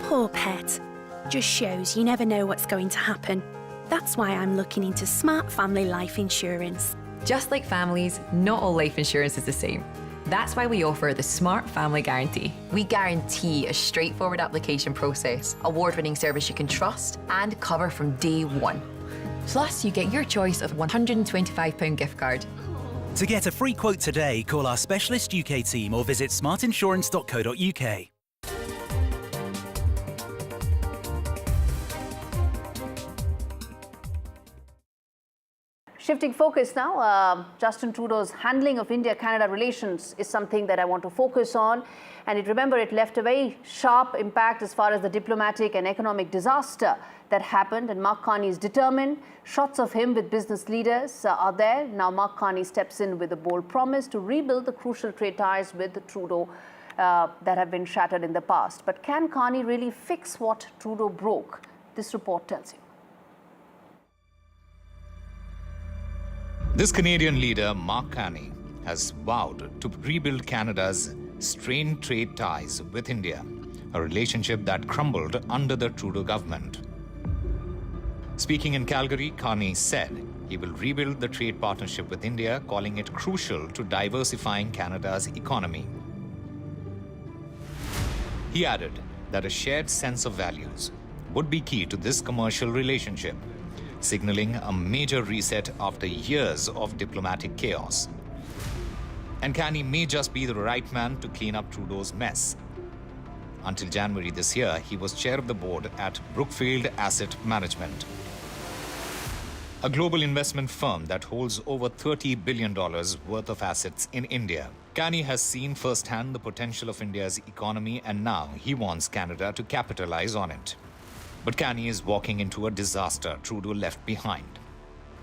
Poor pet. Just shows you never know what's going to happen. That's why I'm looking into smart family life insurance. Just like families, not all life insurance is the same. That's why we offer the Smart Family Guarantee. We guarantee a straightforward application process, award-winning service you can trust, and cover from day one. Plus, you get your choice of £125 gift card. To get a free quote today, call our specialist UK team or visit smartinsurance.co.uk. Shifting focus now, Justin Trudeau's handling of India-Canada relations is something that I want to focus on. And remember, it left a very sharp impact as far as the diplomatic and economic disaster that happened. And Mark Carney is determined. Shots of him with business leaders are there. Now Mark Carney steps in with a bold promise to rebuild the crucial trade ties with Trudeau that have been shattered in the past. But can Carney really fix what Trudeau broke? This report tells you. This Canadian leader, Mark Carney, has vowed to rebuild Canada's strained trade ties with India, a relationship that crumbled under the Trudeau government. Speaking in Calgary, Carney said he will rebuild the trade partnership with India, calling it crucial to diversifying Canada's economy. He added that a shared sense of values would be key to this commercial relationship, signaling a major reset after years of diplomatic chaos. And Carney may just be the right man to clean up Trudeau's mess. Until January this year, he was chair of the board at Brookfield Asset Management, a global investment firm that holds over $30 billion worth of assets in India. Carney has seen firsthand the potential of India's economy, and now he wants Canada to capitalize on it. But Carney is walking into a disaster Trudeau left behind.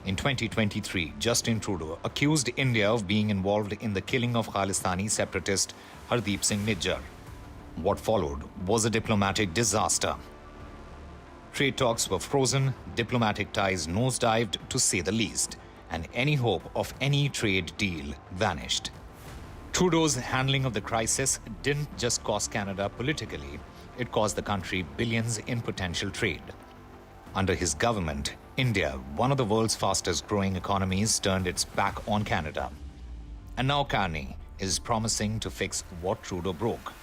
In 2023, Justin Trudeau accused India of being involved in the killing of Khalistani separatist Hardeep Singh Nijjar. What followed was a diplomatic disaster. Trade talks were frozen, diplomatic ties nosedived to say the least, and any hope of any trade deal vanished. Trudeau's handling of the crisis didn't just cost Canada politically, it cost the country billions in potential trade. Under his government, India, one of the world's fastest growing economies, turned its back on Canada. And now Carney is promising to fix what Trudeau broke.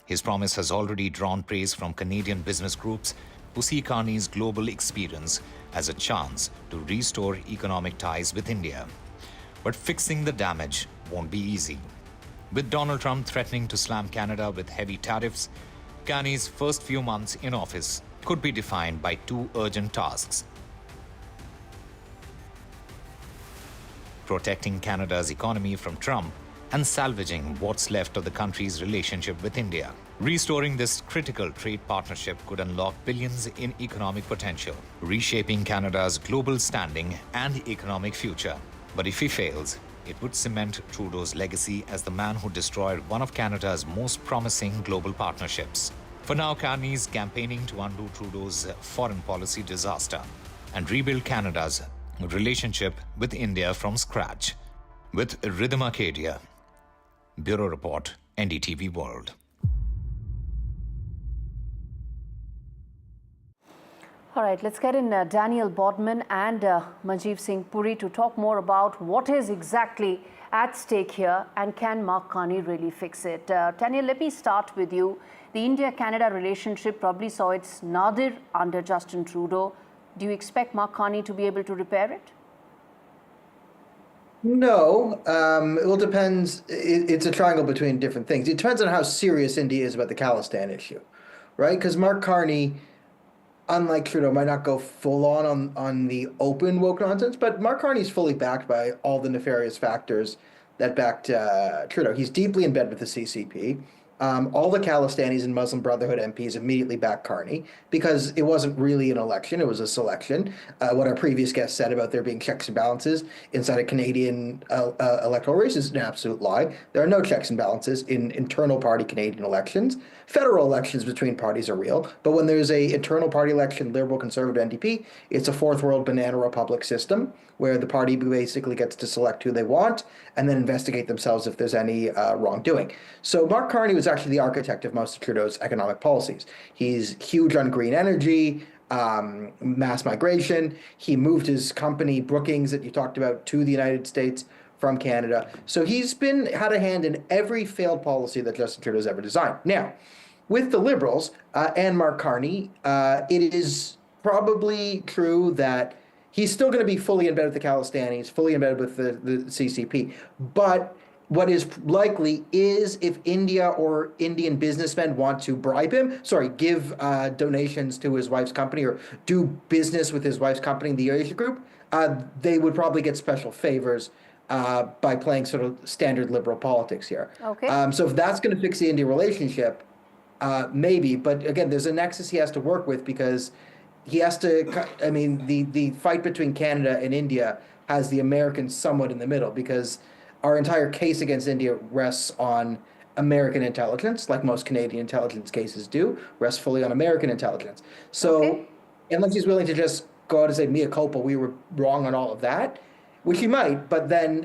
His promise has already drawn praise from Canadian business groups who see Carney's global experience as a chance to restore economic ties with India. But fixing the damage won't be easy. With Donald Trump threatening to slam Canada with heavy tariffs, Carney's first few months in office could be defined by two urgent tasks: protecting Canada's economy from Trump and salvaging what's left of the country's relationship with India. Restoring this critical trade partnership could unlock billions in economic potential, reshaping Canada's global standing and economic future. But if he fails, it would cement Trudeau's legacy as the man who destroyed one of Canada's most promising global partnerships. For now, Carney is campaigning to undo Trudeau's foreign policy disaster and rebuild Canada's relationship with India from scratch. With Rhythm Arcadia, Bureau Report, NDTV World. All right, let's get in Daniel Bodman and Manjeev Singh Puri to talk more about what is exactly at stake here and can Mark Carney really fix it. Daniel, let me start with you. The India-Canada relationship probably saw its nadir under Justin Trudeau. Do you expect Mark Carney to be able to repair it? No, it all depends. It's a triangle between different things. It depends on how serious India is about the Khalistan issue, right? Because Mark Carney, unlike Trudeau, might not go full on the open woke nonsense, but Mark Carney is fully backed by all the nefarious factors that backed Trudeau. He's deeply in bed with the CCP. All the Khalistanis and Muslim Brotherhood MPs immediately backed Carney because it wasn't really an election, it was a selection. What our previous guest said about there being checks and balances inside a Canadian electoral race is an absolute lie. There are no checks and balances in internal party Canadian elections. Federal elections between parties are real, but when there's a internal party election, Liberal, Conservative, NDP, it's a fourth world banana republic system where the party basically gets to select who they want and then investigate themselves if there's any wrongdoing. So Mark Carney was actually the architect of most of Trudeau's economic policies. He's huge on green energy, mass migration. He moved his company, Brookings, that you talked about, to the United States from Canada. So he's had a hand in every failed policy that Justin Trudeau's ever designed. Now, with the Liberals and Mark Carney, it is probably true that he's still going to be fully in bed with the Khalistanis, fully in bed with the CCP. But what is likely is if India or Indian businessmen want to bribe him, give donations to his wife's company or do business with his wife's company, the Asia Group, they would probably get special favors by playing sort of standard liberal politics here. Okay. So if that's going to fix the India relationship, maybe. But again, there's a nexus he has to work with because he has to, I mean, the fight between Canada and India has the Americans somewhat in the middle because our entire case against India rests on American intelligence, like most Canadian intelligence cases do, rests fully on American intelligence. So unless he's willing to just go out and say, mea culpa, we were wrong on all of that, which he might, but then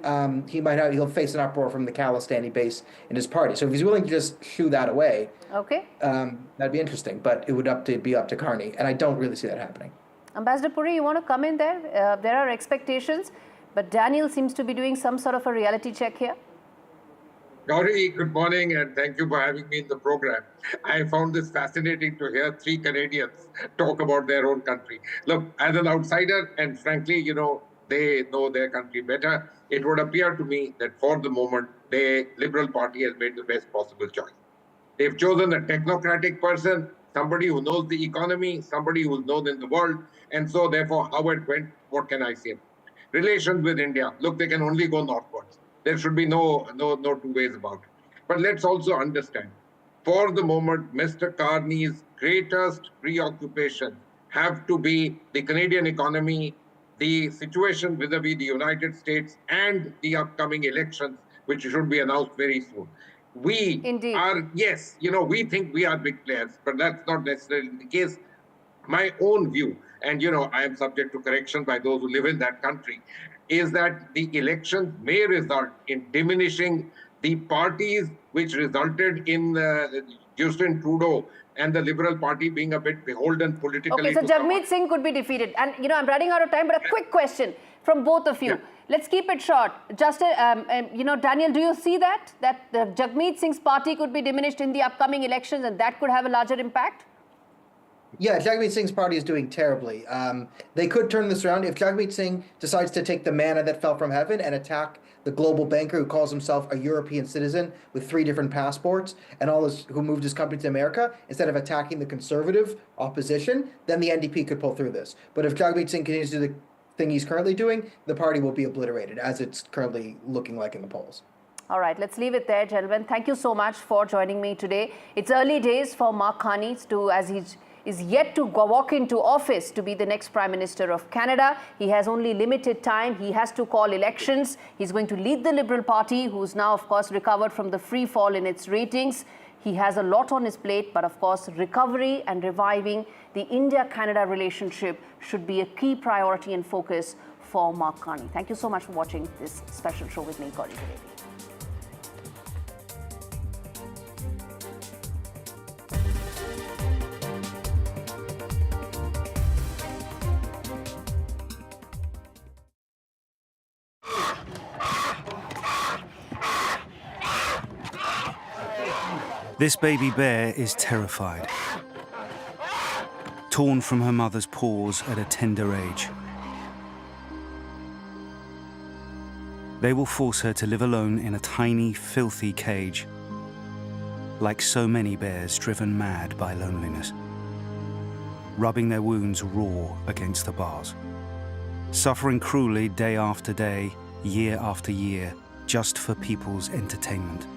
he'll face an uproar from the Khalistani base in his party. So if he's willing to just shoo that away, that'd be interesting. But it would be up to Carney, and I don't really see that happening. Ambassador Puri, you want to come in there? There are expectations, but Daniel seems to be doing some sort of a reality check here. Gaurie, good morning, and thank you for having me in the program. I found this fascinating to hear three Canadians talk about their own country. Look, as an outsider, and frankly, they know their country better, it would appear to me that for the moment, the Liberal Party has made the best possible choice. They've chosen a technocratic person, somebody who knows the economy, somebody who's known in the world, and so therefore, how it went, what can I say? Relations with India, look, they can only go northwards. There should be no two ways about it. But let's also understand, for the moment, Mr. Carney's greatest preoccupation have to be the Canadian economy, the situation vis-a-vis the United States, and the upcoming elections, which should be announced very soon. We are, yes, we think we are big players, but that's not necessarily the case. My own view, and I am subject to correction by those who live in that country, is that the elections may result in diminishing the parties which resulted in Justin Trudeau and the Liberal Party being a bit beholden politically. Okay, so Jagmeet Singh could be defeated. And, I'm running out of time, but a quick question from both of you. Yeah. Let's keep it short. Justin, Daniel, do you see that Jagmeet Singh's party could be diminished in the upcoming elections and that could have a larger impact? Yeah, Jagmeet Singh's party is doing terribly. They could turn this around if Jagmeet Singh decides to take the manna that fell from heaven and attack the global banker who calls himself a European citizen with 3 different passports and who moved his company to America, instead of attacking the conservative opposition, then the NDP could pull through this. But if Jagmeet Singh continues to do the thing he's currently doing, the party will be obliterated, as it's currently looking like in the polls. All right, let's leave it there, gentlemen. Thank you so much for joining me today. It's early days for Mark Carney as he is yet to walk into office to be the next Prime Minister of Canada. He has only limited time. He has to call elections. He's going to lead the Liberal Party, who's now, of course, recovered from the free fall in its ratings. He has a lot on his plate, but of course, recovery and reviving the India-Canada relationship should be a key priority and focus for Mark Carney. Thank you so much for watching this special show with me, Gaurie. This baby bear is terrified, torn from her mother's paws at a tender age. They will force her to live alone in a tiny, filthy cage, like so many bears driven mad by loneliness, rubbing their wounds raw against the bars, suffering cruelly day after day, year after year, just for people's entertainment.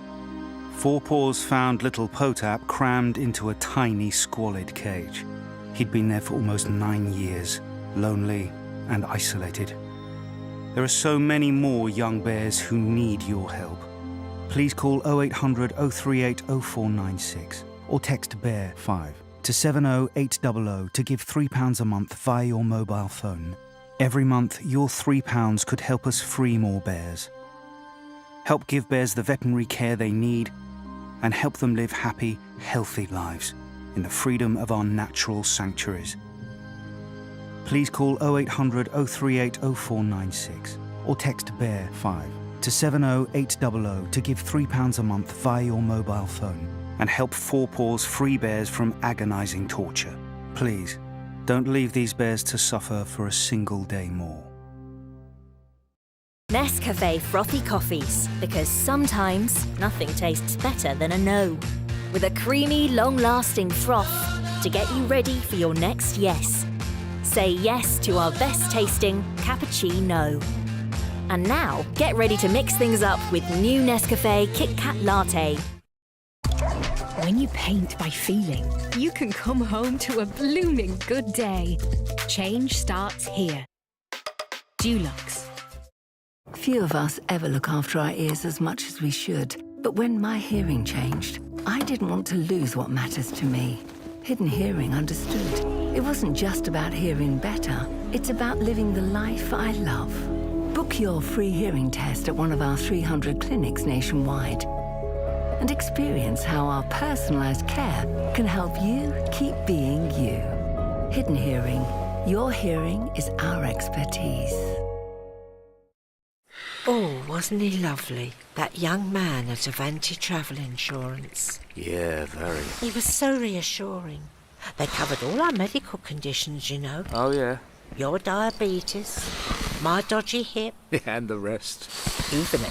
Four Paws found little Potap crammed into a tiny, squalid cage. He'd been there for almost 9 years, lonely and isolated. There are so many more young bears who need your help. Please call 0800 038 0496 or text BEAR5 to 70800 to give £3 a month via your mobile phone. Every month, your £3 could help us free more bears. Help give bears the veterinary care they need and help them live happy, healthy lives in the freedom of our natural sanctuaries. Please call 0800 038 0496 or text BEAR5 to 70800 to give £3 a month via your mobile phone and help Four Paws free bears from agonizing torture. Please, don't leave these bears to suffer for a single day more. Nescafe Frothy Coffees, because sometimes nothing tastes better than a no. With a creamy, long-lasting froth to get you ready for your next yes. Say yes to our best-tasting cappuccino. And now, get ready to mix things up with new Nescafe Kit Kat Latte. When you paint by feeling, you can come home to a blooming good day. Change starts here. Dulux. Few of us ever look after our ears as much as we should. But when my hearing changed, I didn't want to lose what matters to me. Hidden Hearing understood. It wasn't just about hearing better. It's about living the life I love. Book your free hearing test at one of our 300 clinics nationwide and experience how our personalized care can help you keep being you. Hidden Hearing. Your hearing is our expertise. Oh, wasn't he lovely? That young man at Avanti Travel Insurance. Yeah, very. He was so reassuring. They covered all our medical conditions, you know. Oh, yeah. Your diabetes, my dodgy hip. And the rest. Even a